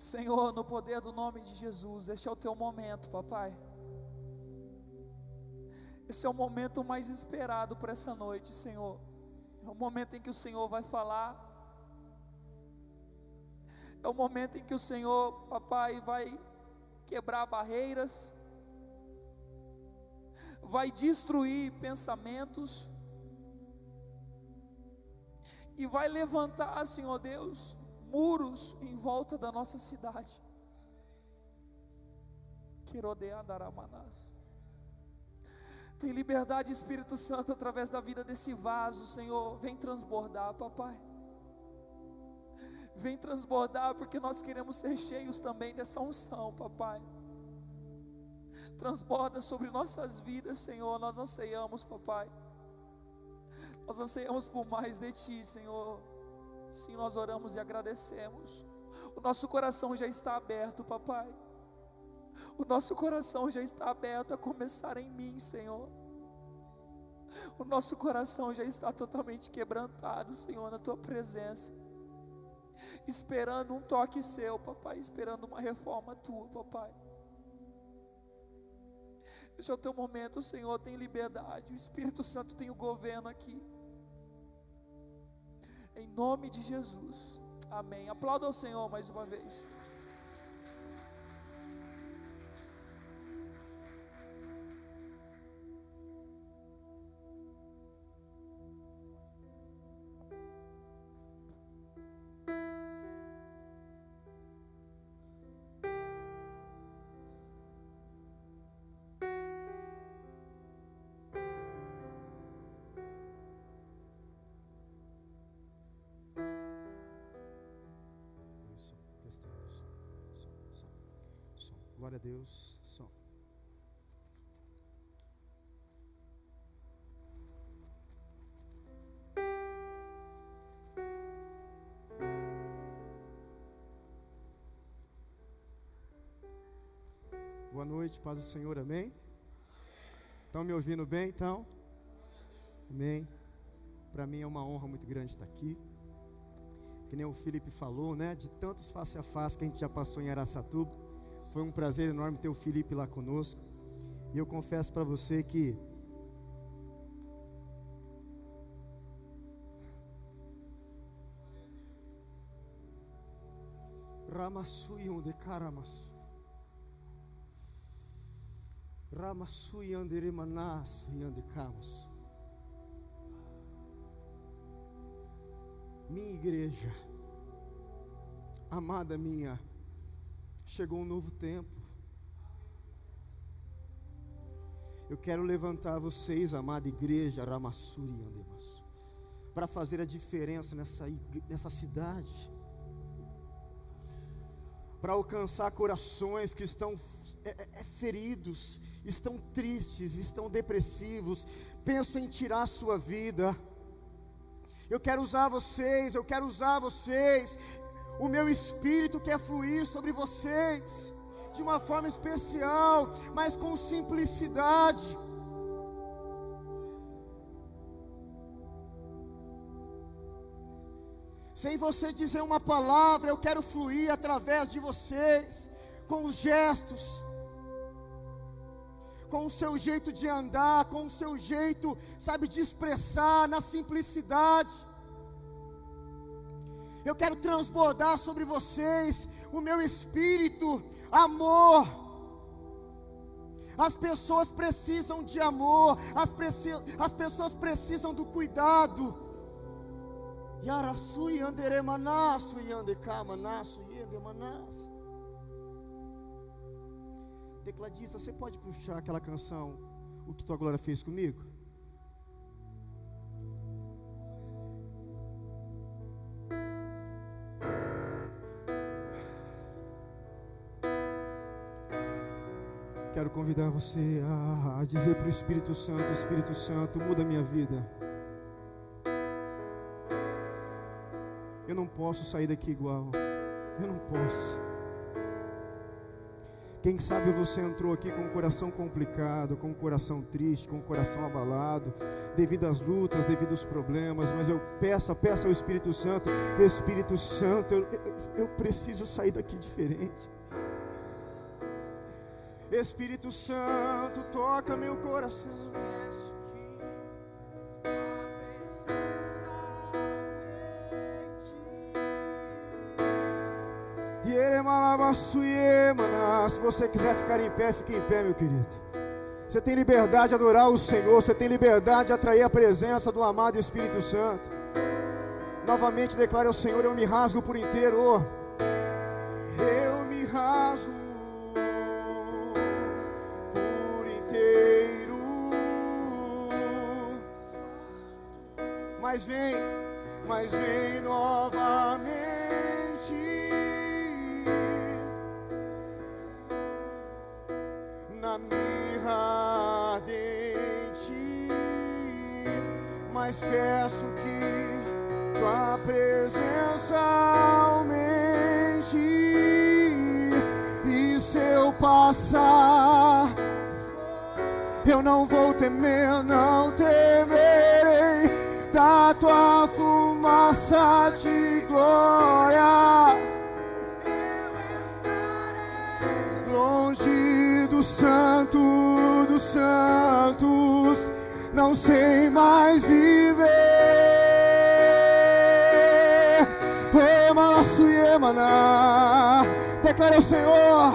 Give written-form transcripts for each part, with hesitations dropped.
Senhor, no poder do nome de Jesus, este é o teu momento, papai. Esse é o momento mais esperado para essa noite, Senhor. É o momento em que o Senhor vai falar. É o momento em que o Senhor, papai, vai quebrar barreiras, vai destruir pensamentos e vai levantar, Senhor Deus, muros em volta da nossa cidade. Tem liberdade, Espírito Santo, através da vida desse vaso, Senhor. Vem transbordar, papai. Vem transbordar, porque nós queremos ser cheios também dessa unção, papai. Transborda sobre nossas vidas, Senhor. Nós anseiamos, papai. Nós anseiamos por mais de Ti, Senhor. Sim, nós oramos e agradecemos. O nosso coração já está aberto, papai. O nosso coração já está aberto a começar em mim, Senhor. O nosso coração já está totalmente quebrantado, Senhor, na Tua presença, esperando um toque Seu, papai, esperando uma reforma Tua, papai. Esse é o Teu momento, Senhor, tem liberdade, o Espírito Santo tem o governo aqui, em nome de Jesus, amém. Aplauda ao Senhor mais uma vez. Glória a Deus. Som. Boa noite, paz do Senhor, amém? Estão me ouvindo bem, então? Amém. Para mim é uma honra muito grande estar aqui. Que nem o Felipe falou, né? De tantos face a face que a gente já passou em Araçatuba. Foi um prazer enorme ter o Felipe lá conosco. E eu confesso para você que Ramasui onde caramasu Ramasui andere manasu ande camasu. Minha igreja, amada minha, chegou um novo tempo. Eu quero levantar vocês, amada igreja, Ramassuri Andemasu, para fazer a diferença nessa cidade, para alcançar corações que estão feridos, estão tristes, estão depressivos, pensam em tirar a sua vida. Eu quero usar vocês, o meu Espírito quer fluir sobre vocês, de uma forma especial, mas com simplicidade. Sem você dizer uma palavra, eu quero fluir através de vocês, com os gestos, com o seu jeito de andar, com o seu jeito, sabe, de expressar, na simplicidade. Eu quero transbordar sobre vocês o meu espírito, amor. As pessoas precisam de amor, as pessoas precisam do cuidado. Yarasui anderemanasu yandecamanasu yandemanasu. Tecladista, você pode puxar aquela canção, O Que Tua Glória Fez Comigo? Quero convidar você a dizer para o Espírito Santo, muda a minha vida. Eu não posso sair daqui igual, eu não posso. Quem sabe você entrou aqui com o coração complicado, com o coração triste, com o coração abalado, devido às lutas, devido aos problemas, mas eu peço ao Espírito Santo, Espírito Santo, eu preciso sair daqui diferente. Espírito Santo, toca meu coração. Se você quiser ficar em pé, fique em pé, meu querido. Você tem liberdade de adorar o Senhor, você tem liberdade de atrair a presença do amado Espírito Santo. Novamente declare ao Senhor: eu me rasgo por inteiro. Eu me rasgo por inteiro. Mas vem novamente. Na mirra ardente, mas peço que tua presença aumente. E se eu passar, eu não vou temer, não temerei da tua fumaça de glória. Longe do Santo dos Santos, não sei mais viver. Declare ao Senhor: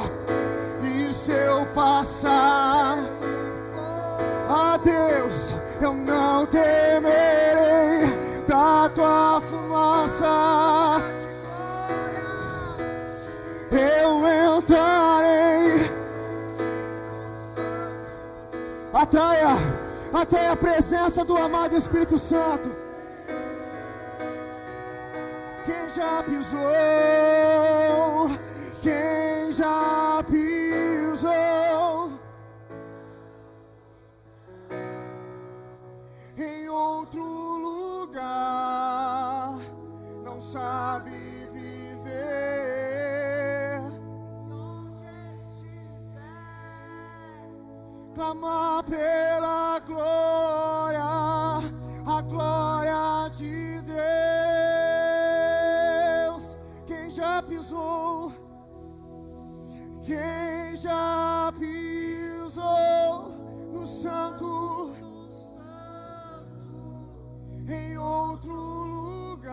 e se eu passar, a Deus, eu não temerei da tua fumaça. Eu entrarei. Atraia a presença do amado Espírito Santo. Quem já pisou em outro lugar, não sabe viver. Clamar pela glória, a glória de Deus. Quem já pisou no santo, em outro lugar,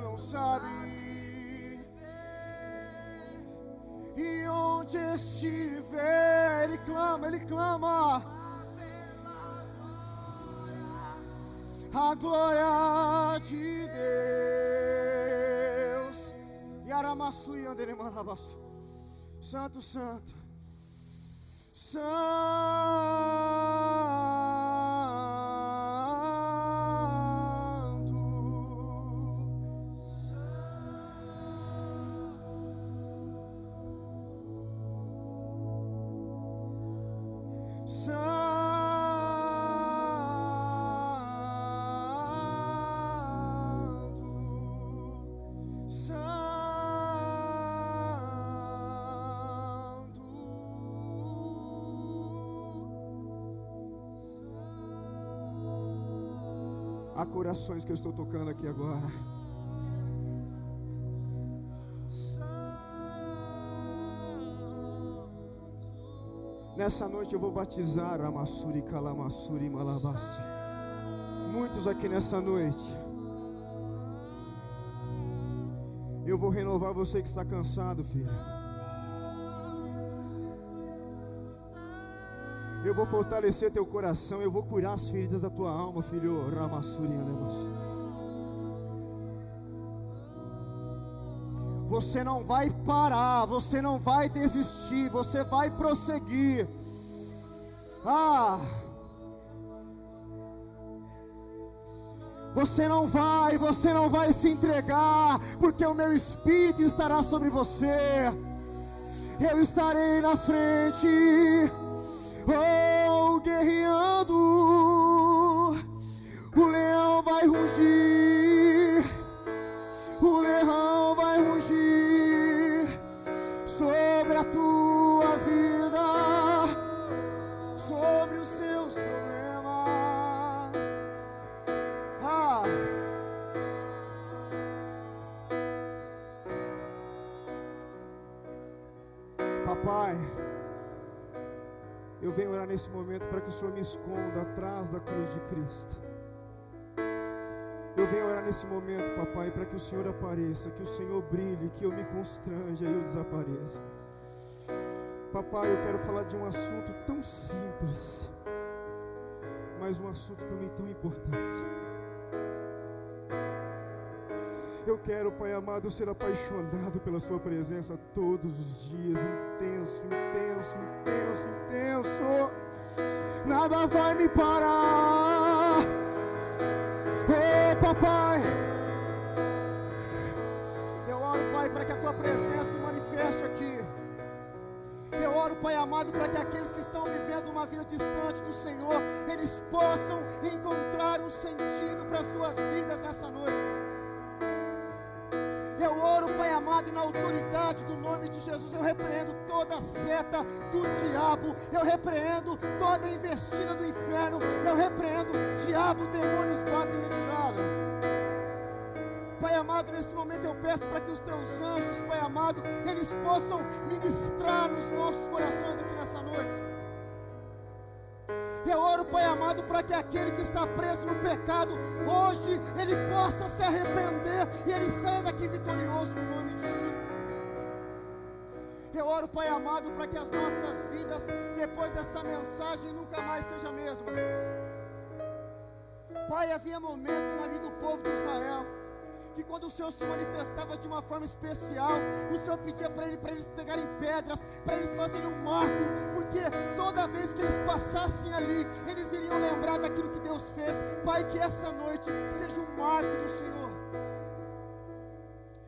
não sabe. E onde estiver, ele clama a glória de Deus. E Aramassu e Anderemarabaçu. Santo, santo, há corações que eu estou tocando aqui agora. Nessa noite eu vou batizar Amassuri Kalamassuri Malabasti. Muitos aqui nessa noite. Eu vou renovar você que está cansado, filho. Eu vou fortalecer teu coração. Eu vou curar as feridas da tua alma, filho. Você não vai parar. Você não vai desistir. Você vai prosseguir. Você não vai se entregar, porque o meu Espírito estará sobre você. Eu estarei na frente. Guerreando, o leão vai rugir, o leão vai rugir sobre a orar nesse momento para que o Senhor me esconda atrás da cruz de Cristo. Eu venho orar nesse momento, papai, para que o Senhor apareça, que o Senhor brilhe, que eu me constranja e eu desapareça. Papai, eu quero falar de um assunto tão simples, mas um assunto também tão importante. Eu quero, Pai amado, ser apaixonado pela sua presença todos os dias, intenso, intenso, intenso, intenso. Nada vai me parar. Oh, papai, eu oro, Pai, para que a tua presença se manifeste aqui. Eu oro, Pai amado, para que aqueles que estão vivendo uma vida distante do Senhor, eles possam encontrar um sentido para as suas vidas essa noite. Eu oro, Pai amado, na autoridade do nome de Jesus, eu repreendo toda seta do diabo, eu repreendo toda investida do inferno, eu repreendo diabo, demônios, batem em retirada. Pai amado, nesse momento eu peço para que os teus anjos, Pai amado, eles possam ministrar nos nossos corações aqui nessa noite. Eu oro, Pai amado, para que aquele que está preso no pecado, hoje ele possa se arrepender e ele saia daqui vitorioso no nome de Jesus. Eu oro, Pai amado, para que as nossas vidas, depois dessa mensagem, nunca mais seja a mesma. Pai, havia momentos na vida do povo de Israel, que quando o Senhor se manifestava de uma forma especial, o Senhor pedia para eles pegarem pedras, para eles fazerem um marco, porque toda vez que eles passassem ali, eles iriam lembrar daquilo que Deus fez. Pai, que essa noite seja um marco do Senhor,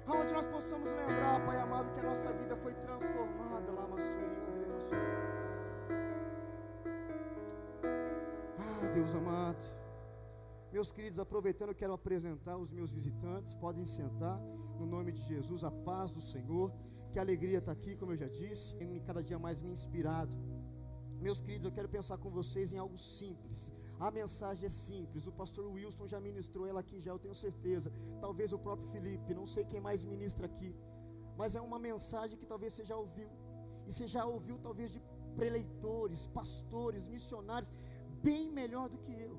aonde nós possamos lembrar, Pai amado, que a nossa vida foi transformada lá, Deus amado. Meus queridos, aproveitando, eu quero apresentar os meus visitantes. Podem sentar, no nome de Jesus. A paz do Senhor, que alegria estar aqui, como eu já disse, e cada dia mais me inspirado. Meus queridos, eu quero pensar com vocês em algo simples. A mensagem é simples, o pastor Wilson já ministrou ela aqui, já eu tenho certeza. Talvez o próprio Felipe, não sei quem mais ministra aqui, mas é uma mensagem que talvez você já ouviu, e você já ouviu talvez de preleitores, pastores, missionários, bem melhor do que eu.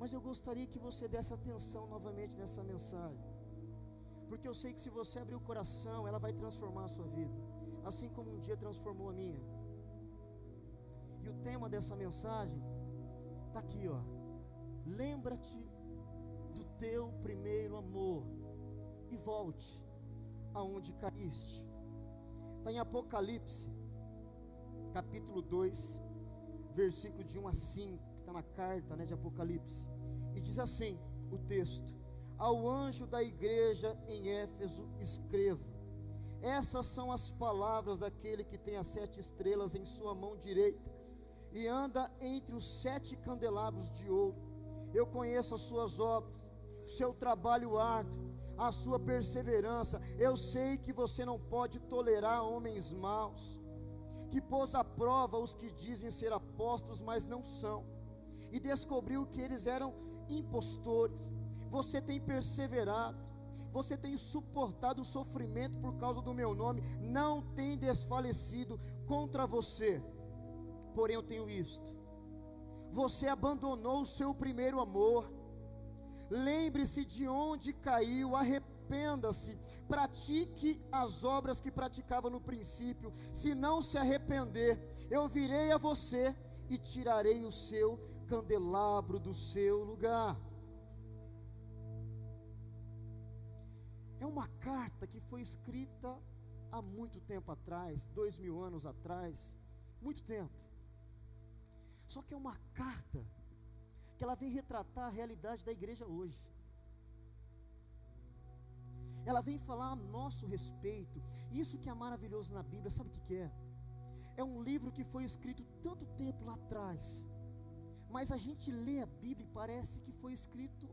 Mas eu gostaria que você desse atenção novamente nessa mensagem, porque eu sei que se você abrir o coração, ela vai transformar a sua vida, assim como um dia transformou a minha. E o tema dessa mensagem está aqui, ó. Lembra-te do teu primeiro amor e volte aonde caíste. Está em Apocalipse, capítulo 2, versículo de 1 a 5. Está na carta, de Apocalipse, e diz assim o texto: ao anjo da igreja em Éfeso escreva: essas são as palavras daquele que tem as 7 estrelas em sua mão direita e anda entre os 7 candelabros de ouro. Eu conheço as suas obras, o seu trabalho árduo, a sua perseverança. Eu sei que você não pode tolerar homens maus, que pôs à prova os que dizem ser apóstolos, mas não são, e descobriu que eles eram impostores. Você tem perseverado, você tem suportado o sofrimento por causa do meu nome, não tem desfalecido contra você. Porém eu tenho isto: você abandonou o seu primeiro amor. Lembre-se de onde caiu, arrependa-se, pratique as obras que praticava no princípio. Se não se arrepender, eu virei a você e tirarei o seu candelabro do seu lugar. É uma carta que foi escrita há muito tempo atrás, 2000 anos atrás, muito tempo. Só que é uma carta que ela vem retratar a realidade da igreja hoje. Ela vem falar a nosso respeito. Isso que é maravilhoso na Bíblia, sabe o que é? É um livro que foi escrito tanto tempo lá atrás, mas a gente lê a Bíblia e parece que foi escrito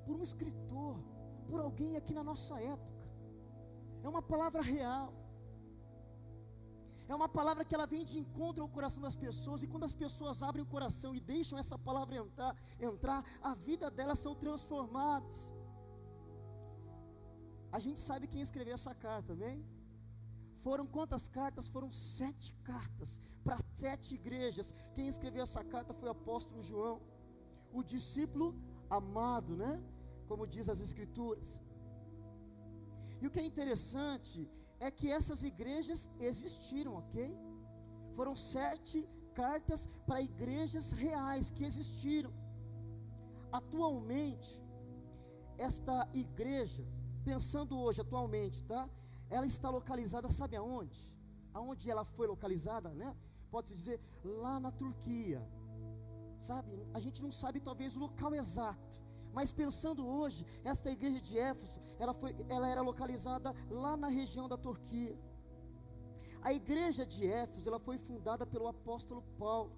por um escritor, por alguém aqui na nossa época. É uma palavra real, é uma palavra que ela vem de encontro ao coração das pessoas, e quando as pessoas abrem o coração e deixam essa palavra entrar, a vida delas são transformadas. A gente sabe quem escreveu essa carta, amém? Foram quantas cartas? Foram 7 cartas para 7 igrejas. Quem escreveu essa carta foi o apóstolo João, o discípulo amado, né? Como diz as escrituras. E o que é interessante é que essas igrejas existiram, ok? Foram 7 cartas para igrejas reais que existiram. Atualmente, esta igreja, pensando hoje, atualmente, tá? Ela está localizada, sabe aonde? Aonde ela foi localizada, né? Pode-se dizer, lá na Turquia. Sabe? A gente não sabe talvez o local exato. Mas pensando hoje, esta igreja de Éfeso, ela era localizada lá na região da Turquia. A igreja de Éfeso, ela foi fundada pelo apóstolo Paulo,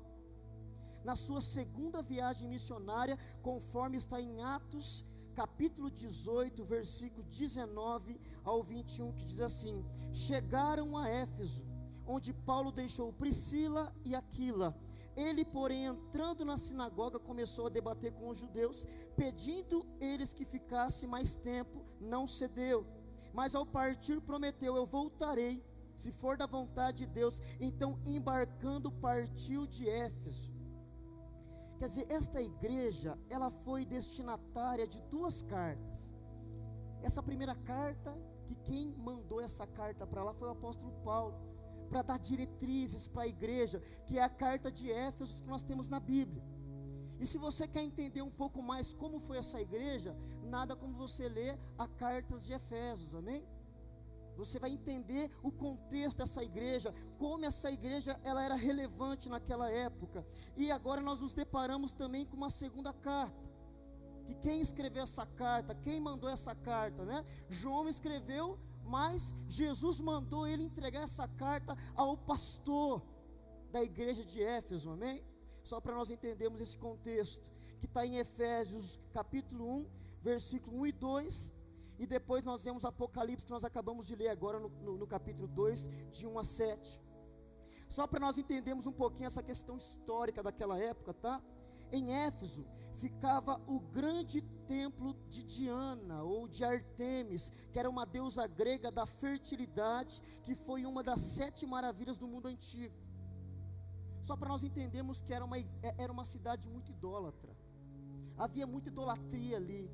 na sua segunda viagem missionária, conforme está em Atos, capítulo 18, versículo 19 ao 21, que diz assim: chegaram a Éfeso, onde Paulo deixou Priscila e Aquila. Ele, porém, entrando na sinagoga, começou a debater com os judeus, pedindo eles que ficasse mais tempo. Não cedeu, mas ao partir prometeu: eu voltarei, se for da vontade de Deus. Então, embarcando, partiu de Éfeso. Quer dizer, esta igreja, ela foi destinatária de 2 cartas. Essa primeira carta, que quem mandou essa carta para lá foi o apóstolo Paulo, para dar diretrizes para a igreja, que é a carta de Éfeso que nós temos na Bíblia. E se você quer entender um pouco mais como foi essa igreja, nada como você ler a carta de Efésios, amém? Você vai entender o contexto dessa igreja, como essa igreja ela era relevante naquela época. E agora nós nos deparamos também com uma segunda carta, que quem escreveu essa carta, quem mandou essa carta, né? João escreveu, mas Jesus mandou ele entregar essa carta ao pastor da igreja de Éfeso, amém? Só para nós entendermos esse contexto, que está em Efésios capítulo 1, versículo 1 e 2, e depois nós vemos Apocalipse, que nós acabamos de ler agora no capítulo 2, de 1 a 7, só para nós entendermos um pouquinho essa questão histórica daquela época, tá? Em Éfeso ficava o grande templo de Diana, ou de Artemis, que era uma deusa grega da fertilidade, que foi uma das 7 maravilhas do mundo antigo. Só para nós entendermos que era uma cidade muito idólatra, havia muita idolatria ali.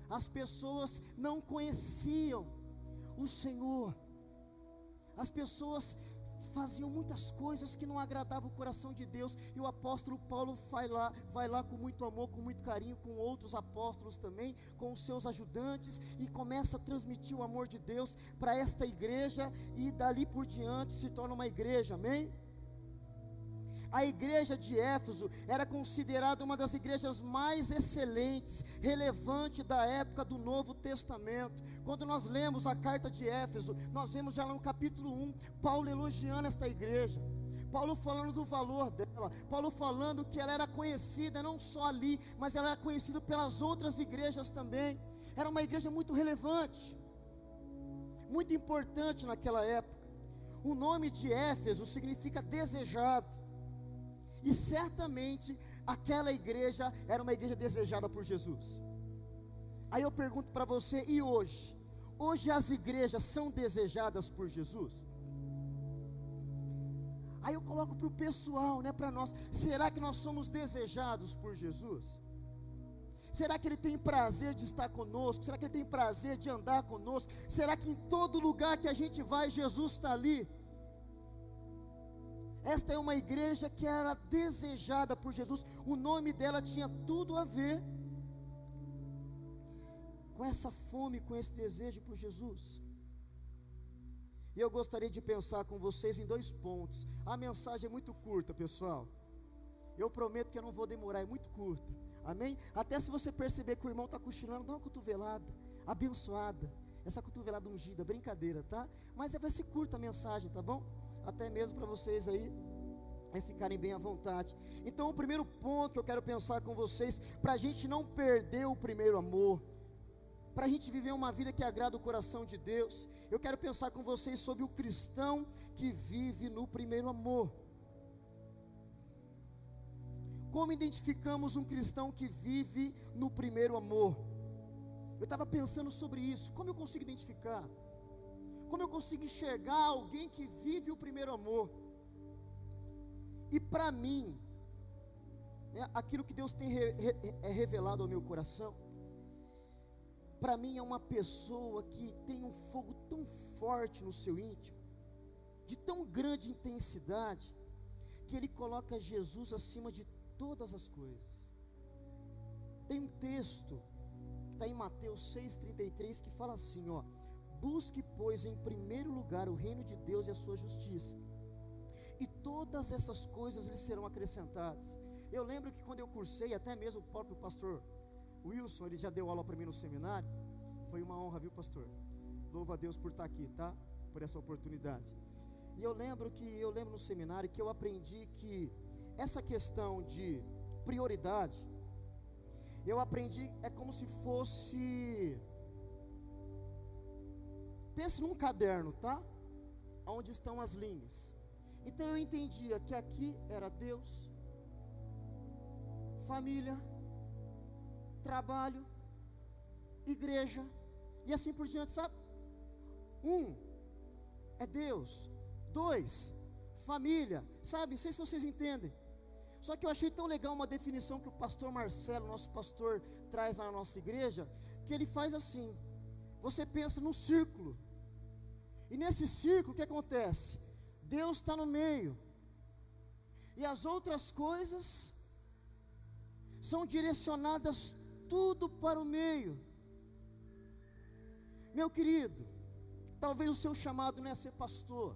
As pessoas não conheciam o Senhor, as pessoas faziam muitas coisas que não agradavam o coração de Deus. E o apóstolo Paulo vai lá com muito amor, com muito carinho, com outros apóstolos também, com os seus ajudantes, e começa a transmitir o amor de Deus para esta igreja, e dali por diante se torna uma igreja, amém? A igreja de Éfeso era considerada uma das igrejas mais excelentes, relevante da época do Novo Testamento. Quando nós lemos a carta de Éfeso, nós vemos já lá no capítulo 1, Paulo elogiando esta igreja, Paulo falando do valor dela, Paulo falando que ela era conhecida não só ali, mas ela era conhecida pelas outras igrejas também. Era uma igreja muito relevante, muito importante naquela época. O nome de Éfeso significa desejado. E certamente aquela igreja era uma igreja desejada por Jesus. Aí eu pergunto para você, e hoje? Hoje as igrejas são desejadas por Jesus? Aí eu coloco para o pessoal, né, para nós: será que nós somos desejados por Jesus? Será que Ele tem prazer de estar conosco? Será que Ele tem prazer de andar conosco? Será que em todo lugar que a gente vai, Jesus está ali? Esta é uma igreja que era desejada por Jesus. O nome dela tinha tudo a ver com essa fome, com esse desejo por Jesus. E eu gostaria de pensar com vocês em 2 pontos. A mensagem é muito curta, pessoal. Eu prometo que eu não vou demorar, é muito curta, amém? Até se você perceber que o irmão está cochilando, dá uma cotovelada abençoada, essa cotovelada ungida, brincadeira, tá? Mas vai ser curta a mensagem, tá bom? Até mesmo para vocês aí ficarem bem à vontade. Então o primeiro ponto que eu quero pensar com vocês, para a gente não perder o primeiro amor, para a gente viver uma vida que agrada o coração de Deus, eu quero pensar com vocês sobre o cristão que vive no primeiro amor. Como identificamos um cristão que vive no primeiro amor? Eu estava pensando sobre isso. Como eu consigo identificar? Como eu consigo enxergar alguém que vive o primeiro amor? E para mim, né, aquilo que Deus tem revelado ao meu coração, para mim é uma pessoa que tem um fogo tão forte no seu íntimo, de tão grande intensidade, que ele coloca Jesus acima de todas as coisas. Tem um texto que está em Mateus 6,33 que fala assim, ó: busque, pois, em primeiro lugar o reino de Deus e a sua justiça, e todas essas coisas lhes serão acrescentadas. Eu lembro que quando eu cursei, até mesmo o próprio pastor Wilson, ele já deu aula para mim no seminário. Foi uma honra, viu, pastor? Louvo a Deus por estar aqui, tá? Por essa oportunidade. E eu lembro no seminário que eu aprendi que essa questão de prioridade, eu aprendi, é como se fosse, pense num caderno, tá? Onde estão as linhas. Então eu entendia que aqui era Deus, família, trabalho, igreja, e assim por diante, sabe? 1 é Deus, 2, família, sabe? Não sei se vocês entendem. Só que eu achei tão legal uma definição que o pastor Marcelo, nosso pastor, traz na nossa igreja, que ele faz assim: você pensa num círculo, e nesse círculo o que acontece? Deus está no meio, e as outras coisas são direcionadas tudo para o meio. Meu querido, talvez o seu chamado não é ser pastor,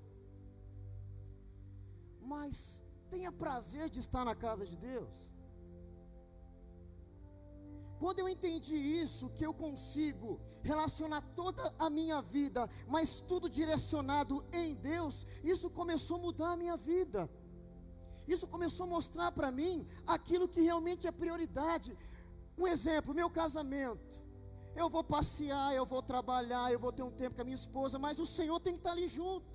mas tenha prazer de estar na casa de Deus. Quando eu entendi isso, que eu consigo relacionar toda a minha vida, mas tudo direcionado em Deus, isso começou a mudar a minha vida. Isso começou a mostrar para mim aquilo que realmente é prioridade. Um exemplo, meu casamento. Eu vou passear, eu vou trabalhar, eu vou ter um tempo com a minha esposa, mas o Senhor tem que estar ali junto.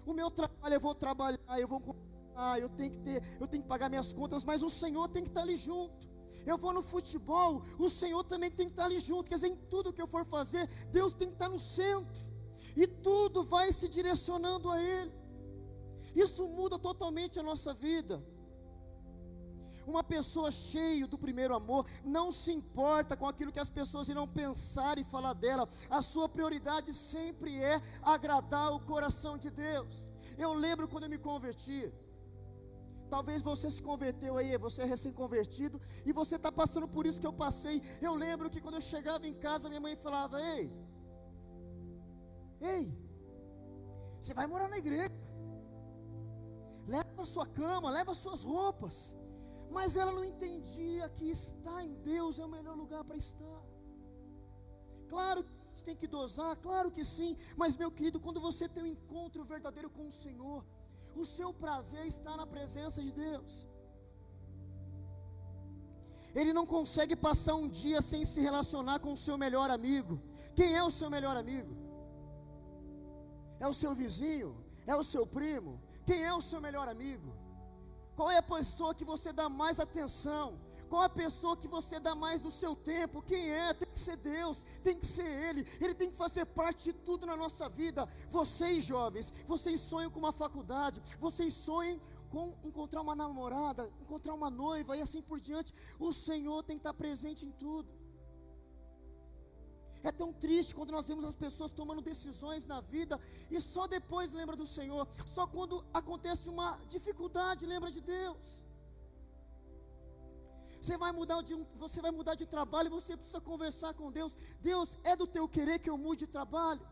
O meu trabalho, eu vou trabalhar, eu vou conversar, eu tenho que pagar minhas contas, mas o Senhor tem que estar ali junto. Eu vou no futebol, o Senhor também tem que estar ali junto. Quer dizer, em tudo que eu for fazer, Deus tem que estar no centro, e tudo vai se direcionando a Ele. Isso muda totalmente a nossa vida. Uma pessoa cheia do primeiro amor não se importa com aquilo que as pessoas irão pensar e falar dela. A sua prioridade sempre é agradar o coração de Deus. Eu lembro quando eu me converti. Talvez você se converteu aí, você é recém-convertido, e você está passando por isso que eu passei. Eu lembro que quando eu chegava em casa, minha mãe falava: Ei, você vai morar na igreja, leva a sua cama, leva as suas roupas. Mas ela não entendia que estar em Deus é o melhor lugar para estar. Claro que a gente tem que dosar, claro que sim. Mas, meu querido, quando você tem um encontro verdadeiro com o Senhor, o seu prazer está na presença de Deus. Ele não consegue passar um dia sem se relacionar com o seu melhor amigo. Quem é o seu melhor amigo? É o seu vizinho? É o seu primo? Quem é o seu melhor amigo? Qual é a pessoa que você dá mais atenção? Qual é a pessoa que você dá mais do seu tempo? Quem é? Tem que ser Deus, tem que ser Ele tem que fazer parte de tudo na nossa vida. Vocês jovens, vocês sonham com uma faculdade, vocês sonham com encontrar uma namorada, encontrar uma noiva e assim por diante. O Senhor tem que estar presente em tudo. É tão triste quando nós vemos as pessoas tomando decisões na vida e só depois lembra do Senhor. Só quando acontece uma dificuldade lembra de Deus. Você vai mudar de trabalho, você precisa conversar com Deus. Deus, é do teu querer que eu mude de trabalho?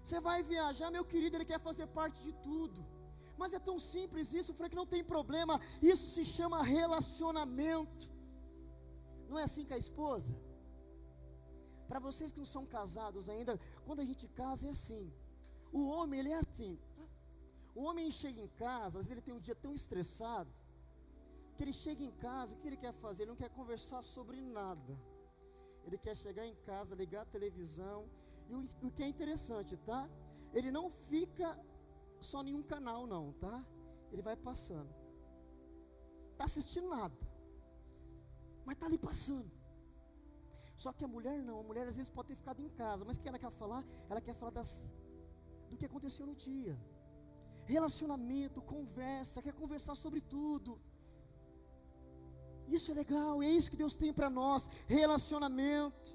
Você vai viajar, meu querido, Ele quer fazer parte de tudo. Mas é tão simples isso, falei que não tem problema. Isso se chama relacionamento. Não é assim com a esposa? Para vocês que não são casados ainda, quando a gente casa é assim. O homem, ele é assim. O homem chega em casa, às vezes ele tem um dia tão estressado, que ele chega em casa, o que ele quer fazer? Ele não quer conversar sobre nada. Ele quer chegar em casa, ligar a televisão. E o que é interessante, tá? Ele não fica só em um canal não, tá? Ele vai passando. Está assistindo nada, mas está ali passando. Só que a mulher não, a mulher às vezes pode ter ficado em casa, mas o que ela quer falar? Ela quer falar do que aconteceu no dia. Relacionamento, conversa, quer conversar sobre tudo. Isso é legal, é isso que Deus tem para nós, relacionamento.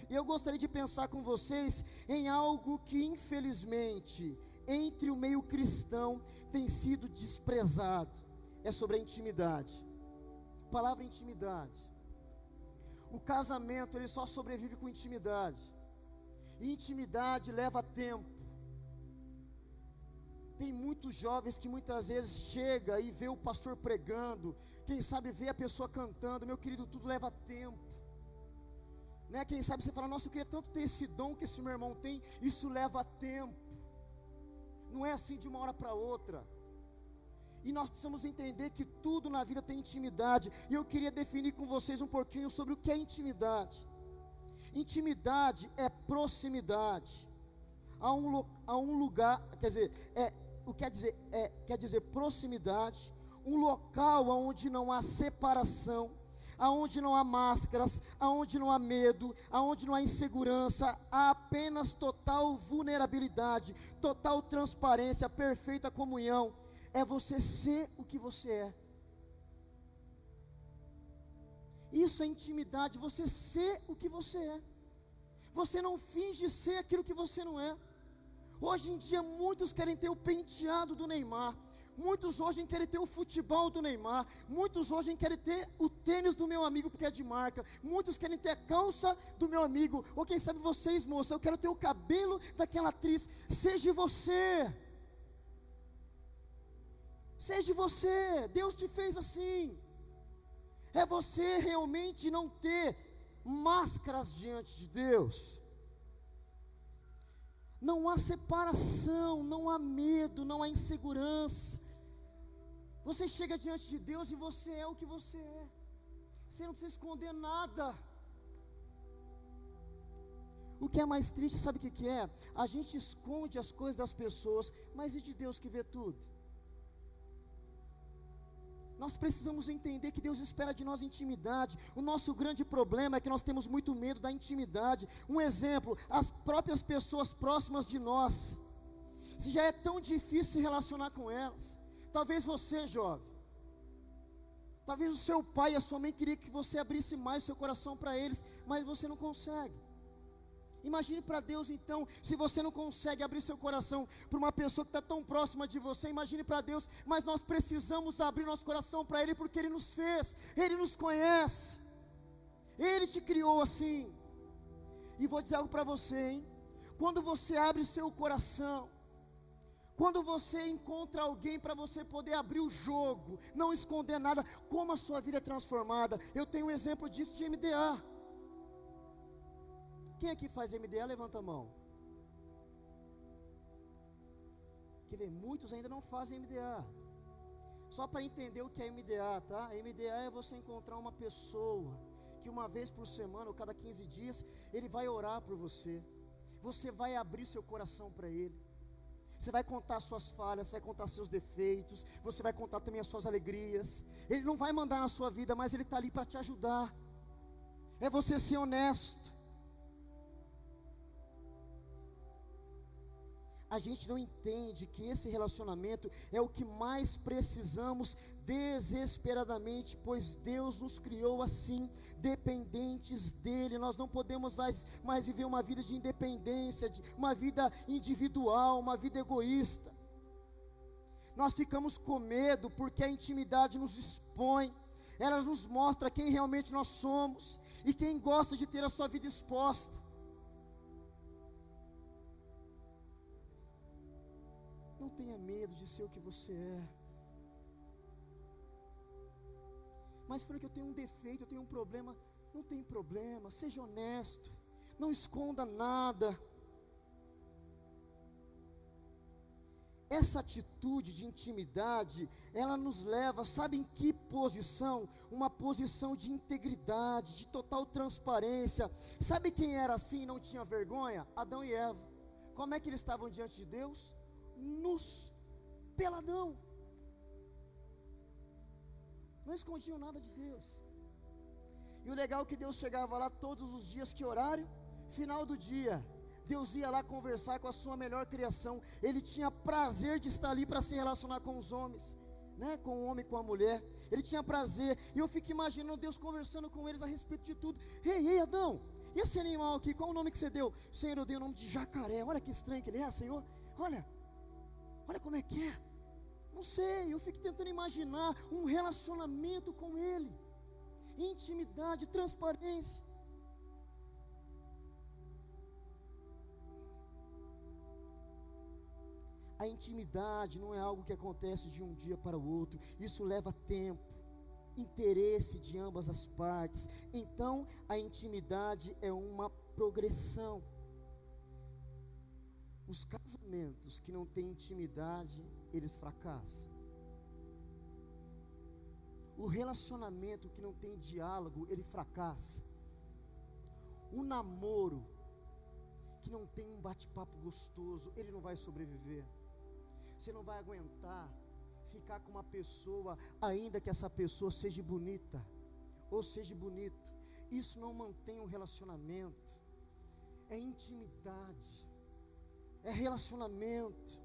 E eu gostaria de pensar com vocês em algo que infelizmente entre o meio cristão tem sido desprezado. É sobre a intimidade. Palavra intimidade. O casamento ele só sobrevive com intimidade. E intimidade leva tempo. Tem muitos jovens que muitas vezes chega e vê o pastor pregando, quem sabe vê a pessoa cantando, meu querido, tudo leva tempo. Né? Quem sabe você fala, nossa, eu queria tanto ter esse dom que esse meu irmão tem, isso leva tempo. Não é assim de uma hora para outra. E nós precisamos entender que tudo na vida tem intimidade. E eu queria definir com vocês um pouquinho sobre o que é intimidade. Intimidade é proximidade. Há um lugar, quer dizer proximidade, um local onde não há separação, aonde não há máscaras, aonde não há medo, aonde não há insegurança, há apenas total vulnerabilidade, total transparência, perfeita comunhão. É você ser o que você é. Isso é intimidade, você ser o que você é. Você não finge ser aquilo que você não é. Hoje em dia muitos querem ter o penteado do Neymar. Muitos hoje querem ter o futebol do Neymar. Muitos hoje querem ter o tênis do meu amigo porque é de marca. Muitos querem ter a calça do meu amigo. Ou quem sabe vocês, moça, eu quero ter o cabelo daquela atriz. Seja você. Seja você. Deus te fez assim. É você realmente não ter máscaras diante de Deus. Não há separação, não há medo, não há insegurança. Você chega diante de Deus e você é o que você é. Você não precisa esconder nada. O que é mais triste, sabe o que é? A gente esconde as coisas das pessoas, mas e de Deus que vê tudo? Nós precisamos entender que Deus espera de nós intimidade. O nosso grande problema é que nós temos muito medo da intimidade. Um exemplo, as próprias pessoas próximas de nós. Se já é tão difícil se relacionar com elas. Talvez você, jovem, talvez o seu pai e a sua mãe queriam que você abrisse mais o seu coração para eles, mas você não consegue. Imagine para Deus então, se você não consegue abrir seu coração para uma pessoa que está tão próxima de você, imagine para Deus, mas nós precisamos abrir nosso coração para Ele, porque Ele nos fez, Ele nos conhece, Ele te criou assim. E vou dizer algo para você, hein? Quando você abre seu coração, quando você encontra alguém para você poder abrir o jogo, não esconder nada, como a sua vida é transformada. Eu tenho um exemplo disso de MDA. Quem aqui faz MDA, levanta a mão. Quer ver, muitos ainda não fazem MDA. Só para entender o que é MDA, tá? MDA é você encontrar uma pessoa que uma vez por semana, ou cada 15 dias, ele vai orar por você. Você vai abrir seu coração para ele. Você vai contar suas falhas, vai contar seus defeitos, você vai contar também as suas alegrias. Ele não vai mandar na sua vida, mas ele está ali para te ajudar. É você ser honesto. A gente não entende que esse relacionamento é o que mais precisamos desesperadamente, pois Deus nos criou assim, dependentes dEle. Nós não podemos mais viver uma vida de independência, uma vida individual, uma vida egoísta. Nós ficamos com medo porque a intimidade nos expõe, ela nos mostra quem realmente nós somos e quem gosta de ter a sua vida exposta. Não tenha medo de ser o que você é. Mas falando que eu tenho um defeito, eu tenho um problema. Não tem problema, seja honesto. Não esconda nada. Essa atitude de intimidade, ela nos leva, sabe em que posição? Uma posição de integridade, de total transparência. Sabe quem era assim e não tinha vergonha? Adão e Eva. Como é que eles estavam diante de Deus? Nus, peladão. Não escondiam nada de Deus. E o legal é que Deus chegava lá todos os dias, que horário? Final do dia. Deus ia lá conversar com a sua melhor criação. Ele tinha prazer de estar ali para se relacionar com os homens, né? Com o homem e com a mulher. Ele tinha prazer. E eu fico imaginando Deus conversando com eles a respeito de tudo. Ei, Adão, e esse animal aqui, qual o nome que você deu? Senhor, eu dei o nome de jacaré. Olha que estranho que ele é, Senhor. Olha como é que é. Não sei, eu fico tentando imaginar um relacionamento com ele. Intimidade, transparência. A intimidade não é algo que acontece de um dia para o outro. Isso leva tempo, interesse de ambas as partes. Então, a intimidade é uma progressão. Os casamentos que não têm intimidade, eles fracassam. O relacionamento que não tem diálogo, ele fracassa. O namoro que não tem um bate-papo gostoso, ele não vai sobreviver. Você não vai aguentar ficar com uma pessoa, ainda que essa pessoa seja bonita ou seja bonito. Isso não mantém um relacionamento. É intimidade, é relacionamento.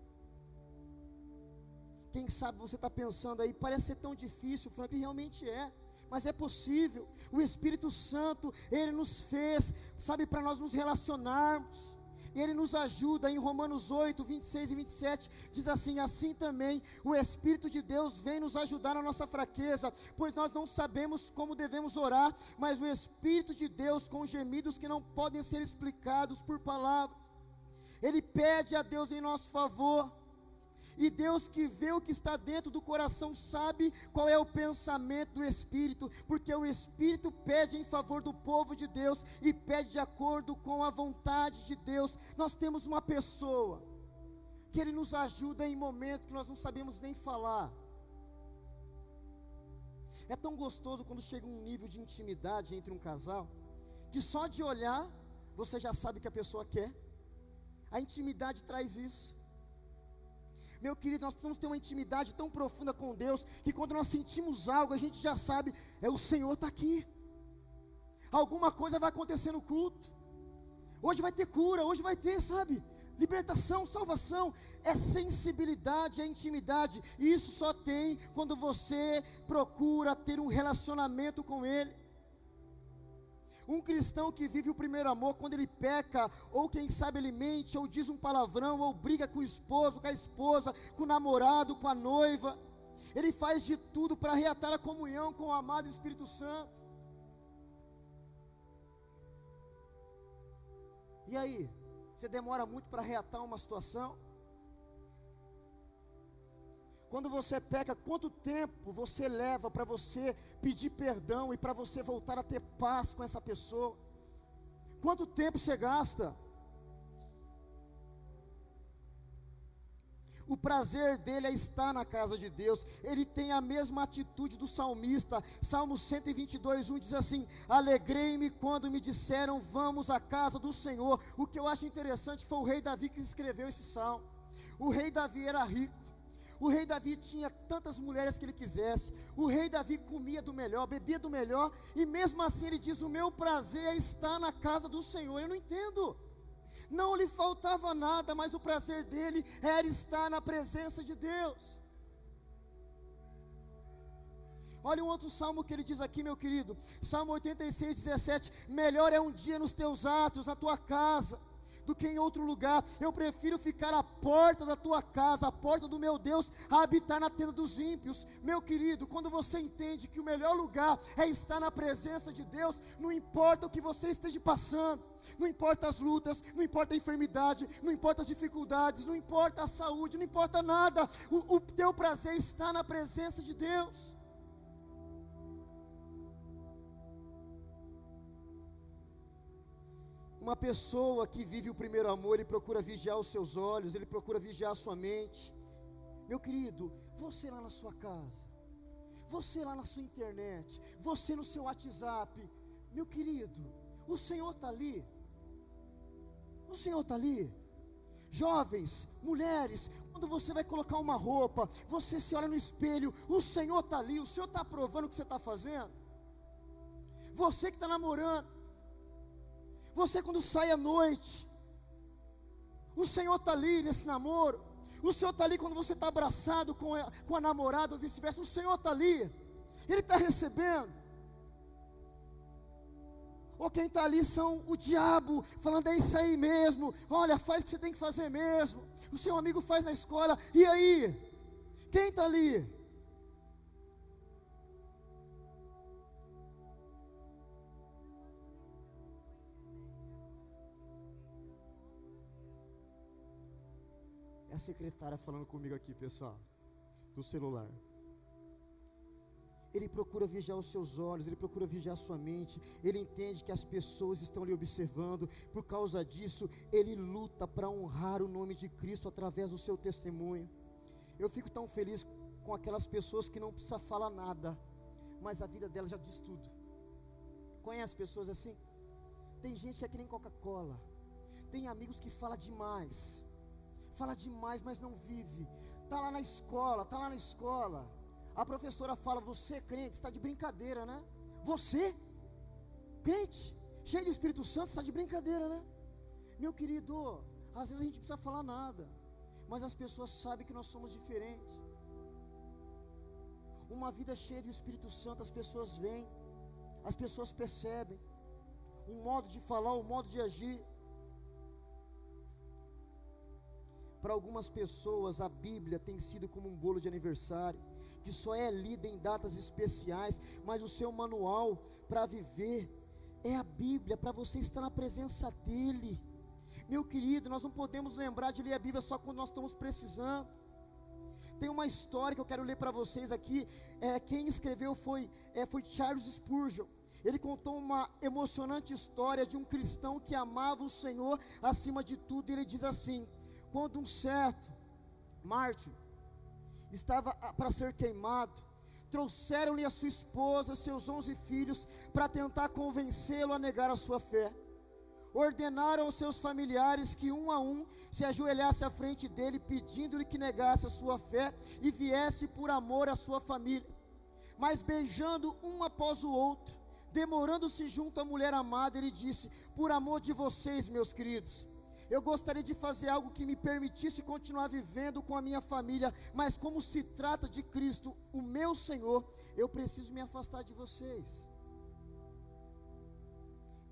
Quem sabe você está pensando aí, parece ser tão difícil, Frank, realmente é, mas é possível. O Espírito Santo, Ele nos fez, sabe, para nós nos relacionarmos. E Ele nos ajuda. Em Romanos 8, 26 e 27, diz assim: assim também o Espírito de Deus vem nos ajudar na nossa fraqueza, pois nós não sabemos como devemos orar, mas o Espírito de Deus, com gemidos que não podem ser explicados por palavras, Ele pede a Deus em nosso favor. E Deus, que vê o que está dentro do coração, sabe qual é o pensamento do Espírito, porque o Espírito pede em favor do povo de Deus, e pede de acordo com a vontade de Deus. Nós temos uma pessoa, que Ele nos ajuda em momentos que nós não sabemos nem falar. É tão gostoso quando chega um nível de intimidade entre um casal, que só de olhar, você já sabe o que a pessoa quer. A intimidade traz isso. Meu querido, nós precisamos ter uma intimidade tão profunda com Deus, que quando nós sentimos algo, a gente já sabe, o Senhor está aqui. Alguma coisa vai acontecer no culto. Hoje vai ter cura, hoje vai ter, sabe, libertação, salvação. É sensibilidade, é intimidade. E isso só tem quando você procura ter um relacionamento com Ele. Um cristão que vive o primeiro amor, quando ele peca, ou quem sabe ele mente, ou diz um palavrão, ou briga com o esposo, com a esposa, com o namorado, com a noiva, ele faz de tudo para reatar a comunhão com o amado Espírito Santo. E aí, você demora muito para reatar uma situação? Quando você peca, quanto tempo você leva para você pedir perdão e para você voltar a ter paz com essa pessoa? Quanto tempo você gasta? O prazer dele é estar na casa de Deus. Ele tem a mesma atitude do salmista. Salmo 122, 1 diz assim: alegrei-me quando me disseram, vamos à casa do Senhor. O que eu acho interessante foi o rei Davi que escreveu esse salmo. O rei Davi era rico. O rei Davi tinha tantas mulheres que ele quisesse. O rei Davi comia do melhor, bebia do melhor. E mesmo assim ele diz: o meu prazer é estar na casa do Senhor. Eu não entendo. Não lhe faltava nada, mas o prazer dele era estar na presença de Deus. Olha um outro salmo que ele diz aqui, meu querido. Salmo 86, 17. Melhor é um dia nos teus atos, na tua casa, do que em outro lugar. Eu prefiro ficar à porta da tua casa, à porta do meu Deus, a habitar na tenda dos ímpios. Meu querido, quando você entende que o melhor lugar é estar na presença de Deus, não importa o que você esteja passando, não importa as lutas, não importa a enfermidade, não importa as dificuldades, não importa a saúde, não importa nada, o teu prazer está na presença de Deus. Uma pessoa que vive o primeiro amor, ele procura vigiar os seus olhos, ele procura vigiar a sua mente. Meu querido, você lá na sua casa, você lá na sua internet, você no seu WhatsApp, meu querido, o Senhor está ali. O Senhor está ali. Jovens, mulheres, quando você vai colocar uma roupa, você se olha no espelho, o Senhor está ali, o Senhor está aprovando o que você está fazendo. Você que está namorando, você quando sai à noite, o Senhor está ali nesse namoro. O Senhor está ali quando você está abraçado com a namorada ou vice-versa. O Senhor está ali, Ele está recebendo. Ou quem está ali são o diabo, falando: é isso aí mesmo, olha, faz o que você tem que fazer mesmo. O seu amigo faz na escola, e aí? Quem está ali? É a secretária falando comigo aqui, pessoal, do celular. Ele procura vigiar os seus olhos, ele procura vigiar a sua mente. Ele entende que as pessoas estão lhe observando. Por causa disso, ele luta para honrar o nome de Cristo através do seu testemunho. Eu fico tão feliz com aquelas pessoas que não precisa falar nada, mas a vida delas já diz tudo. Conhece pessoas assim? Tem gente que é que nem Coca-Cola. Tem amigos que falam demais, mas não vive. Está lá na escola, a professora fala: você crente, está de brincadeira, né? Você, crente, cheio de Espírito Santo, está de brincadeira, né? Meu querido, às vezes a gente não precisa falar nada, mas as pessoas sabem que nós somos diferentes. Uma vida cheia de Espírito Santo, as pessoas veem, as pessoas percebem o modo de falar, o modo de agir. Para algumas pessoas a Bíblia tem sido como um bolo de aniversário, que só é lida em datas especiais, mas o seu manual para viver é a Bíblia, para você estar na presença dEle. Meu querido, nós não podemos lembrar de ler a Bíblia só quando nós estamos precisando. Tem uma história que eu quero ler para vocês aqui. Quem escreveu foi Charles Spurgeon. Ele contou uma emocionante história de um cristão que amava o Senhor acima de tudo. E ele diz assim: quando um certo mártir estava para ser queimado, trouxeram-lhe a sua esposa, seus 11 filhos, para tentar convencê-lo a negar a sua fé. Ordenaram aos seus familiares que um a um se ajoelhasse à frente dele, pedindo-lhe que negasse a sua fé e viesse por amor à sua família. Mas beijando um após o outro, demorando-se junto à mulher amada, ele disse: por amor de vocês, meus queridos, eu gostaria de fazer algo que me permitisse continuar vivendo com a minha família, mas como se trata de Cristo, o meu Senhor, eu preciso me afastar de vocês.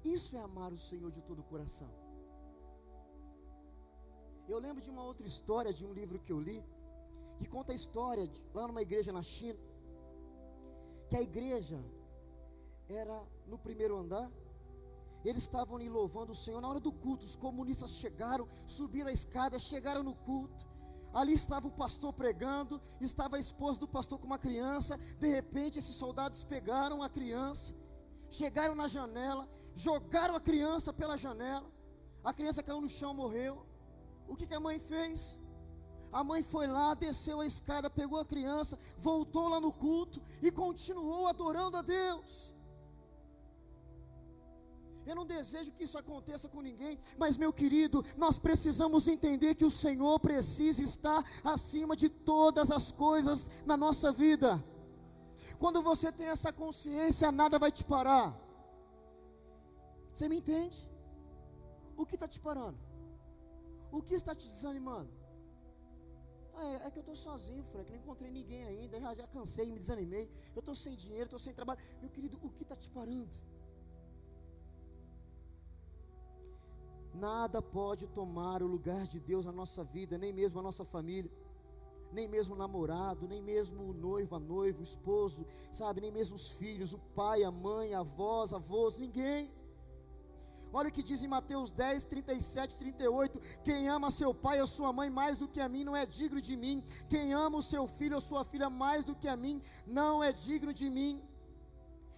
Isso é amar o Senhor de todo o coração. Eu lembro de uma outra história, de um livro que eu li, que conta a história lá numa igreja na China, que a igreja era no primeiro andar. Eles estavam ali louvando o Senhor. Na hora do culto, os comunistas chegaram, subiram a escada, chegaram no culto. Ali estava o pastor pregando, estava a esposa do pastor com uma criança. De repente, esses soldados pegaram a criança, chegaram na janela, jogaram a criança pela janela. A criança caiu no chão, morreu. O que a mãe fez? A mãe foi lá, desceu a escada, pegou a criança, voltou lá no culto e continuou adorando a Deus. Eu não desejo que isso aconteça com ninguém, mas meu querido, nós precisamos entender que o Senhor precisa estar acima de todas as coisas na nossa vida. Quando você tem essa consciência, nada vai te parar. Você me entende? O que está te parando? O que está te desanimando? É que eu estou sozinho, Frank, não encontrei ninguém ainda, já cansei, me desanimei, eu estou sem dinheiro, estou sem trabalho. Meu querido, o que está te parando? Nada pode tomar o lugar de Deus na nossa vida, nem mesmo a nossa família, nem mesmo o namorado, nem mesmo o noivo, a noiva, o esposo, sabe, nem mesmo os filhos, o pai, a mãe, avós, ninguém. Olha o que diz em Mateus 10, 37, 38, quem ama seu pai ou sua mãe mais do que a mim, não é digno de mim. Quem ama o seu filho ou sua filha mais do que a mim, não é digno de mim.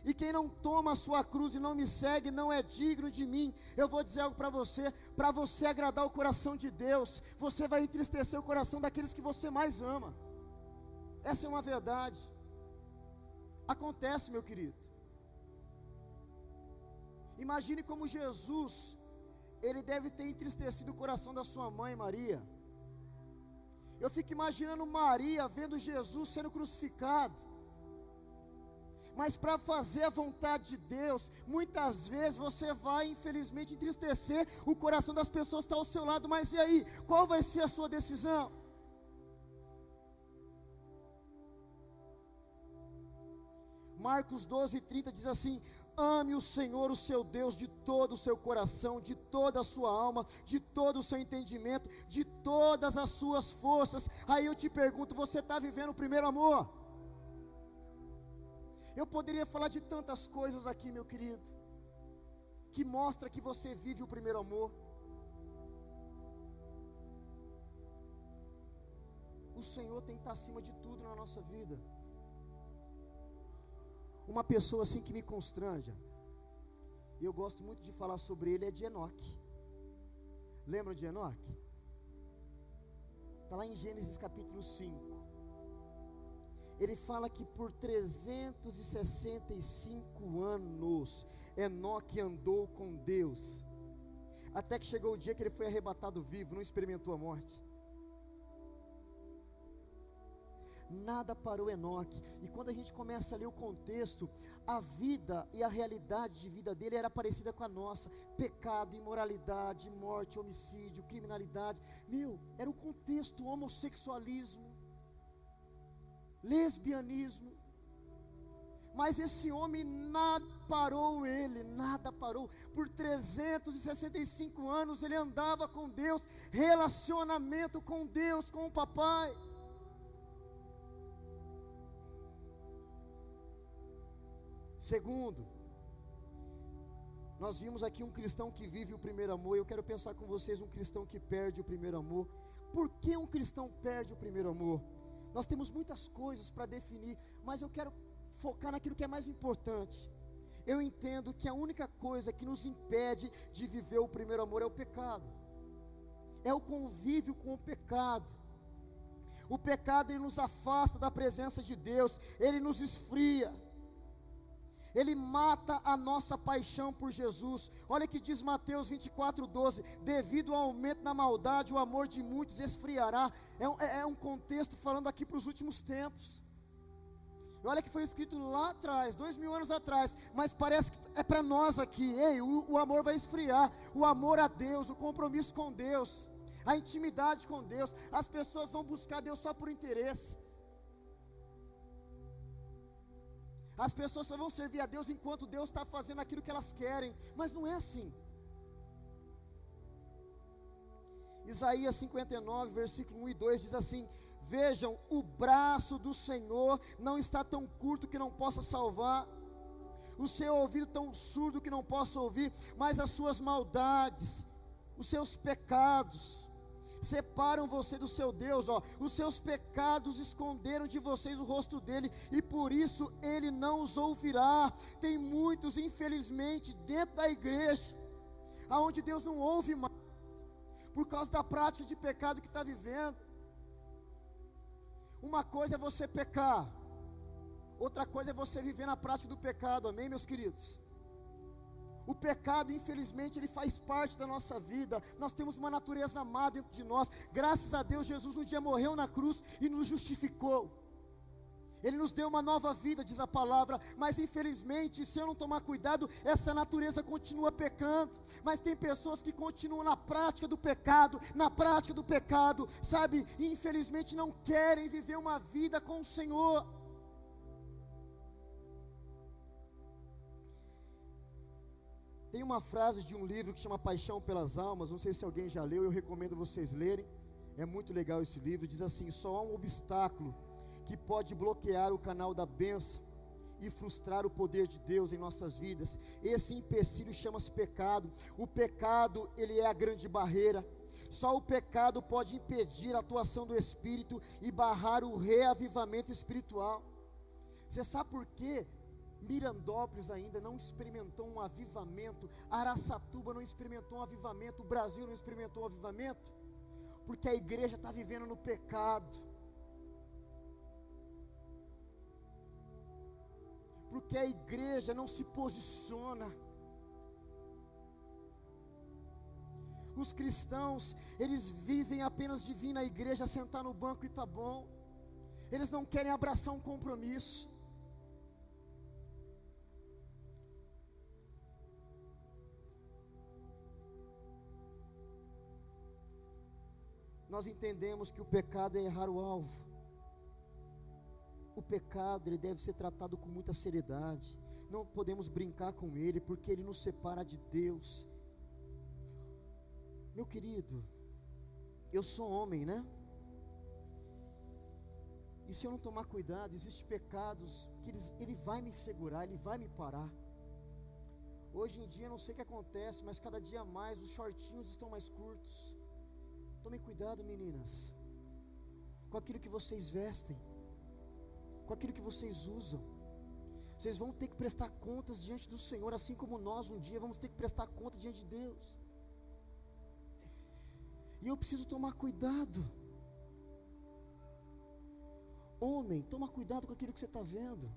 E quem não toma a sua cruz e não me segue, não é digno de mim. Eu vou dizer algo para você agradar o coração de Deus, você vai entristecer o coração daqueles que você mais ama. Essa é uma verdade. Acontece, meu querido. Imagine como Jesus, ele deve ter entristecido o coração da sua mãe Maria. Eu fico imaginando Maria vendo Jesus sendo crucificado. Mas para fazer a vontade de Deus, muitas vezes você vai, infelizmente, entristecer o coração das pessoas que estão ao seu lado. Mas e aí? Qual vai ser a sua decisão? Marcos 12:30 diz assim: ame o Senhor, o seu Deus, de todo o seu coração, de toda a sua alma, de todo o seu entendimento, de todas as suas forças. Aí eu te pergunto, você está vivendo o primeiro amor? Eu poderia falar de tantas coisas aqui, meu querido, que mostra que você vive o primeiro amor. O Senhor tem que estar acima de tudo na nossa vida. Uma pessoa assim que me constranja, e eu gosto muito de falar sobre ele, é de Enoque. Lembram de Enoque? Está lá em Gênesis capítulo 5. Ele fala que por 365 anos, Enoque andou com Deus, até que chegou o dia que ele foi arrebatado vivo, não experimentou a morte. Nada parou Enoque. E quando a gente começa a ler o contexto, a vida e a realidade de vida dele era parecida com a nossa: pecado, imoralidade, morte, homicídio, criminalidade. Era o contexto: homossexualismo, lesbianismo. Mas esse homem, nada parou ele, nada parou. Por 365 anos ele andava com Deus, relacionamento com Deus, com o papai. Segundo, nós vimos aqui um cristão que vive o primeiro amor. Eu quero pensar com vocês um cristão que perde o primeiro amor. Por que um cristão perde o primeiro amor? Nós temos muitas coisas para definir, mas eu quero focar naquilo que é mais importante. Eu entendo que a única coisa que nos impede de viver o primeiro amor é o pecado. É o convívio com o pecado. O pecado, ele nos afasta da presença de Deus, ele nos esfria. Ele mata a nossa paixão por Jesus. Olha que diz Mateus 24:12: devido ao aumento da maldade, o amor de muitos esfriará. É um contexto falando aqui para os últimos tempos. E olha que foi escrito lá atrás, 2000 anos atrás, mas parece que é para nós aqui. O amor vai esfriar. O amor a Deus, o compromisso com Deus, a intimidade com Deus. As pessoas vão buscar Deus só por interesse. As pessoas só vão servir a Deus enquanto Deus está fazendo aquilo que elas querem. Mas não é assim. Isaías 59, versículo 1 e 2 diz assim: vejam, o braço do Senhor não está tão curto que não possa salvar, o seu ouvido tão surdo que não possa ouvir, mas as suas maldades, os seus pecados separam você do seu Deus, os seus pecados esconderam de vocês o rosto dele, e por isso ele não os ouvirá. Tem muitos, infelizmente, dentro da igreja, aonde Deus não ouve mais, por causa da prática de pecado que está vivendo. Uma coisa é você pecar, outra coisa é você viver na prática do pecado, amém, meus queridos? O pecado, infelizmente, ele faz parte da nossa vida. Nós temos uma natureza má dentro de nós. Graças a Deus, Jesus um dia morreu na cruz e nos justificou. Ele nos deu uma nova vida, diz a palavra. Mas infelizmente, se eu não tomar cuidado, essa natureza continua pecando. Mas tem pessoas que continuam na prática do pecado, sabe? E infelizmente não querem viver uma vida com o Senhor. Tem uma frase de um livro que chama Paixão pelas Almas, não sei se alguém já leu, eu recomendo vocês lerem, é muito legal esse livro. Diz assim: só há um obstáculo que pode bloquear o canal da bênção e frustrar o poder de Deus em nossas vidas. Esse empecilho chama-se pecado. O pecado, ele é a grande barreira. Só o pecado pode impedir a atuação do Espírito e barrar o reavivamento espiritual. Você sabe por quê? Mirandópolis ainda não experimentou um avivamento, Araçatuba não experimentou um avivamento, o Brasil não experimentou um avivamento, porque a igreja está vivendo no pecado, porque a igreja não se posiciona. Os cristãos, eles vivem apenas de vir na igreja, sentar no banco e tá bom. Eles não querem abraçar um compromisso. nós entendemos que o pecado é errar o alvo. O pecado, ele deve ser tratado com muita seriedade. Não podemos brincar com ele, porque ele nos separa de Deus. Meu querido, eu sou homem, né? E se eu não tomar cuidado, existem pecados que ele vai me segurar, ele vai me parar. Hoje em dia, não sei o que acontece, mas cada dia mais os shortinhos estão mais curtos. Tomem cuidado, meninas, com aquilo que vocês vestem, com aquilo que vocês usam. Vocês vão ter que prestar contas diante do Senhor, assim como nós um dia vamos ter que prestar conta diante de Deus. E eu preciso tomar cuidado. Homem, toma cuidado com aquilo que você está vendo.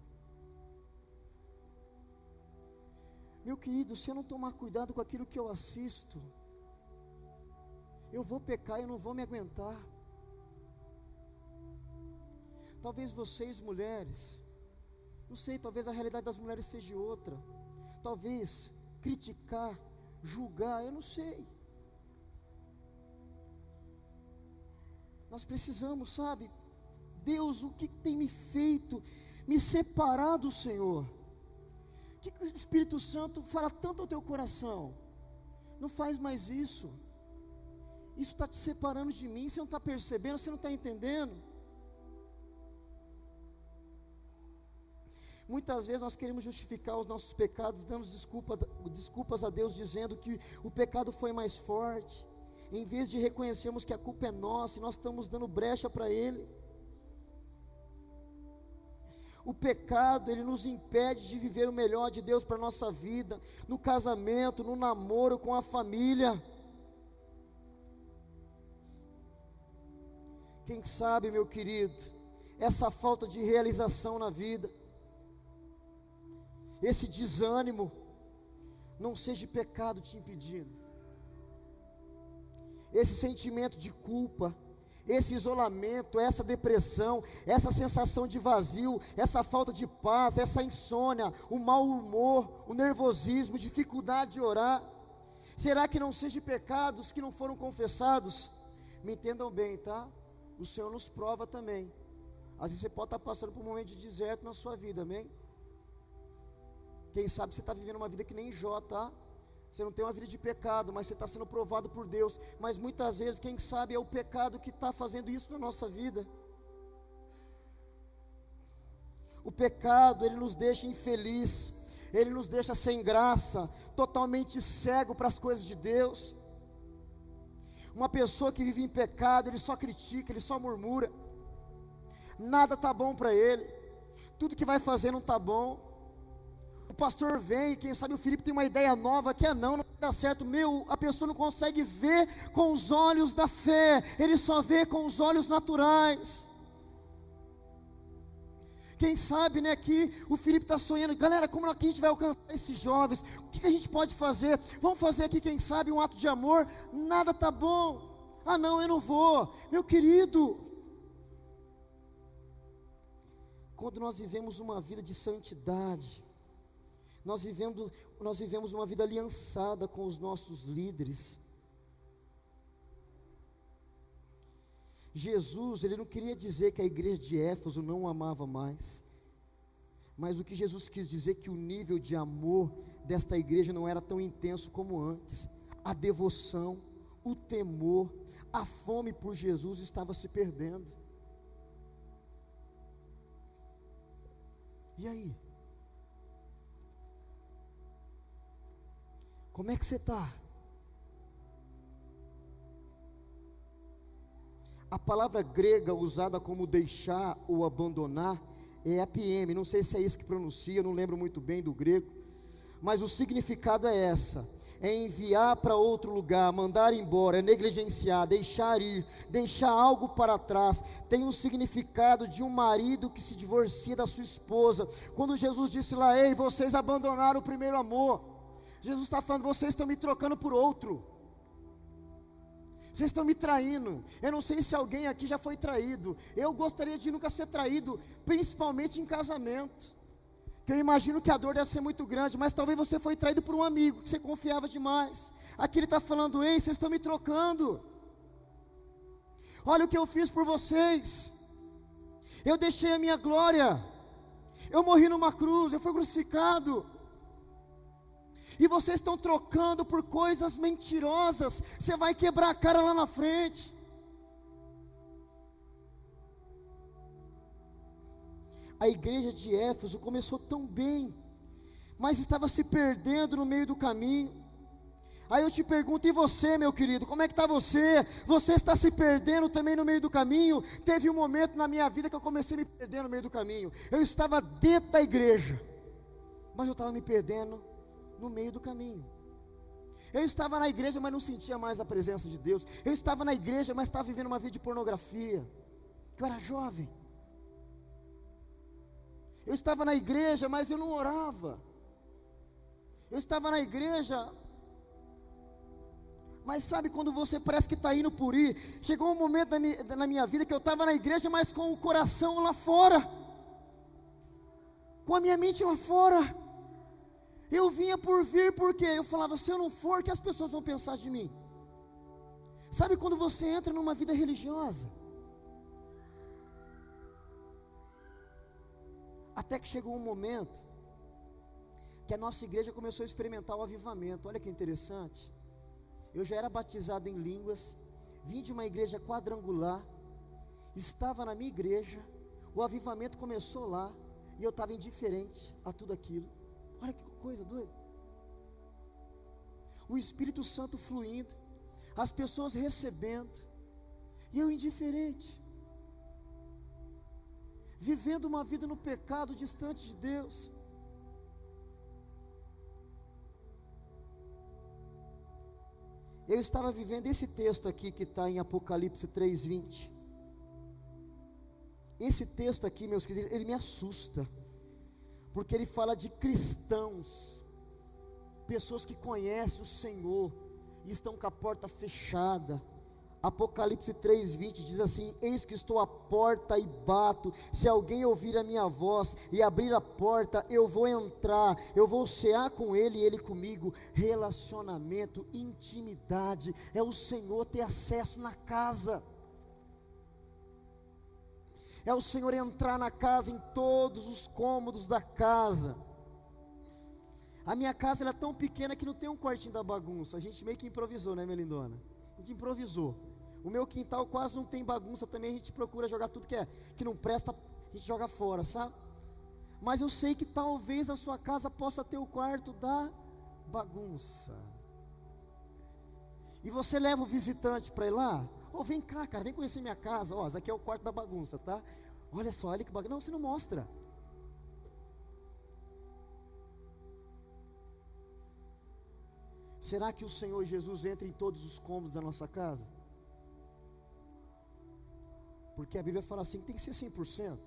Meu querido, se eu não tomar cuidado com aquilo que eu assisto, eu vou pecar e eu não vou me aguentar. Talvez vocês, mulheres, não sei, talvez a realidade das mulheres seja outra. Talvez criticar, julgar, eu não sei. Nós precisamos, sabe? Deus, o que tem me feito? Me separar do Senhor. O que o Espírito Santo fala tanto ao teu coração? Não faz mais isso. Isso está te separando de mim. Você não está percebendo, você não está entendendo. Muitas vezes nós queremos justificar os nossos pecados, dando desculpas a Deus, dizendo que o pecado foi mais forte, em vez de reconhecermos que a culpa é nossa, e nós estamos dando brecha para Ele. O pecado, ele nos impede de viver o melhor de Deus para a nossa vida, no casamento, no namoro, com a família. Quem sabe, meu querido, essa falta de realização na vida, esse desânimo, não seja pecado te impedindo. Esse sentimento de culpa, esse isolamento, essa depressão, essa sensação de vazio, essa falta de paz, essa insônia, o mau humor, o nervosismo, dificuldade de orar, será que não sejam pecados que não foram confessados? Me entendam bem, tá? O Senhor nos prova também. Às vezes você pode estar passando por um momento de deserto na sua vida, amém? Quem sabe você está vivendo uma vida que nem Jó, tá? Você não tem uma vida de pecado, mas você está sendo provado por Deus. Mas muitas vezes, quem sabe, é o pecado que está fazendo isso na nossa vida. O pecado, ele nos deixa infeliz, ele nos deixa sem graça, totalmente cego para as coisas de Deus. Uma pessoa que vive em pecado, ele só critica, ele só murmura. Nada está bom para ele, tudo que vai fazer não está bom. O pastor vem, quem sabe o Felipe tem uma ideia nova, que não vai dar certo. A pessoa não consegue ver com os olhos da fé, ele só vê com os olhos naturais. Quem sabe, né, que o Felipe está sonhando, galera, como aqui a gente vai alcançar esses jovens? O que a gente pode fazer? Vamos fazer aqui, quem sabe, um ato de amor? Nada está bom. Ah não, eu não vou. Meu querido, quando nós vivemos uma vida de santidade, nós vivemos uma vida aliançada com os nossos líderes. Jesus, ele não queria dizer que a igreja de Éfeso não o amava mais, mas o que Jesus quis dizer é que o nível de amor desta igreja não era tão intenso como antes. A devoção, o temor, a fome por Jesus estava se perdendo. E aí? Como é que você está? A palavra grega usada como deixar ou abandonar é apm, não sei se é isso que pronuncia, eu não lembro muito bem do grego, mas o significado é essa: é enviar para outro lugar, mandar embora, é negligenciar, deixar ir, deixar algo para trás. Tem um significado de um marido que se divorcia da sua esposa. Quando Jesus disse lá, ei, vocês abandonaram o primeiro amor, Jesus está falando, vocês estão me trocando por outro, vocês estão me traindo. Eu não sei se alguém aqui já foi traído. Eu gostaria de nunca ser traído, principalmente em casamento, que eu imagino que a dor deve ser muito grande. Mas talvez você foi traído por um amigo que você confiava demais. Aqui ele está falando, ei, vocês estão me trocando. Olha o que eu fiz por vocês. Eu deixei a minha glória. Eu morri numa cruz, eu fui crucificado. E vocês estão trocando por coisas mentirosas. Você vai quebrar a cara lá na frente. A igreja de Éfeso começou tão bem, mas estava se perdendo no meio do caminho. Aí eu te pergunto, e você, meu querido, como é que está você? Você está se perdendo também no meio do caminho? Teve um momento na minha vida que eu comecei a me perder no meio do caminho. Eu estava dentro da igreja, mas eu estava me perdendo no meio do caminho. Eu estava na igreja, mas não sentia mais a presença de Deus. Eu estava na igreja, mas estava vivendo uma vida de pornografia. Eu era jovem. Eu estava na igreja, mas eu não orava. Eu estava na igreja, mas sabe quando você parece que está indo por ir? Chegou um momento na minha vida que eu estava na igreja, mas com o coração lá fora, com a minha mente lá fora. Eu vinha por vir, porque eu falava, se eu não for, o que as pessoas vão pensar de mim? Sabe quando você entra numa vida religiosa? Até que chegou um momento que a nossa igreja começou a experimentar o avivamento. Olha que interessante. Eu já era batizado em línguas, vim de uma igreja quadrangular, estava na minha igreja, o avivamento começou lá, e eu estava indiferente a tudo aquilo. Olha que coisa doida. O Espírito Santo fluindo, as pessoas recebendo, e eu indiferente, vivendo uma vida no pecado, distante de Deus. Eu estava vivendo esse texto aqui que está em Apocalipse 3:20. Esse texto aqui, meus queridos, ele me assusta, porque ele fala de cristãos, pessoas que conhecem o Senhor e estão com a porta fechada. Apocalipse 3:20 diz assim: eis que estou à porta e bato, se alguém ouvir a minha voz e abrir a porta, eu vou entrar, eu vou cear com ele e ele comigo. Relacionamento, intimidade, é o Senhor ter acesso na casa, é o Senhor entrar na casa, em todos os cômodos da casa. A minha casa ela é tão pequena que não tem um quartinho da bagunça, a gente meio que improvisou, né, minha lindona? A gente improvisou. O meu quintal quase não tem bagunça também, a gente procura jogar tudo que não presta, a gente joga fora, sabe? Mas eu sei que talvez a sua casa possa ter o quarto da bagunça. E você leva o visitante para ir lá? Vem cá, cara, vem conhecer minha casa. Esse aqui é o quarto da bagunça, tá? Olha só, olha que bagunça. Não, você não mostra. Será que o Senhor Jesus entra em todos os cômodos da nossa casa? Porque a Bíblia fala assim, que tem que ser 100%.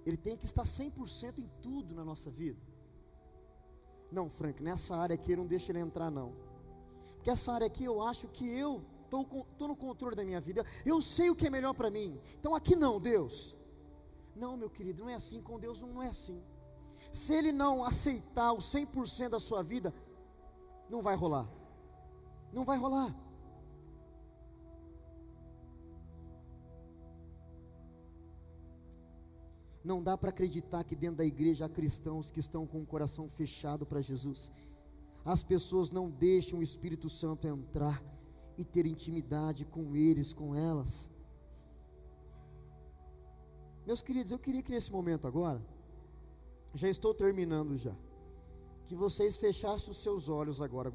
Ele tem que estar 100% em tudo na nossa vida. Não, Frank, nessa área aqui eu não deixo ele entrar não. Porque essa área aqui eu acho que eu estou no controle da minha vida. Eu sei o que é melhor para mim. Então aqui não, Deus. Não, meu querido, não é assim. Com Deus não é assim. Se Ele não aceitar o 100% da sua vida, não vai rolar. Não vai rolar. Não dá para acreditar que dentro da igreja há cristãos que estão com o coração fechado para Jesus. As pessoas não deixam o Espírito Santo entrar e ter intimidade com eles, com elas. Meus queridos, eu queria que nesse momento agora, já estou terminando já, que vocês fechassem os seus olhos agora.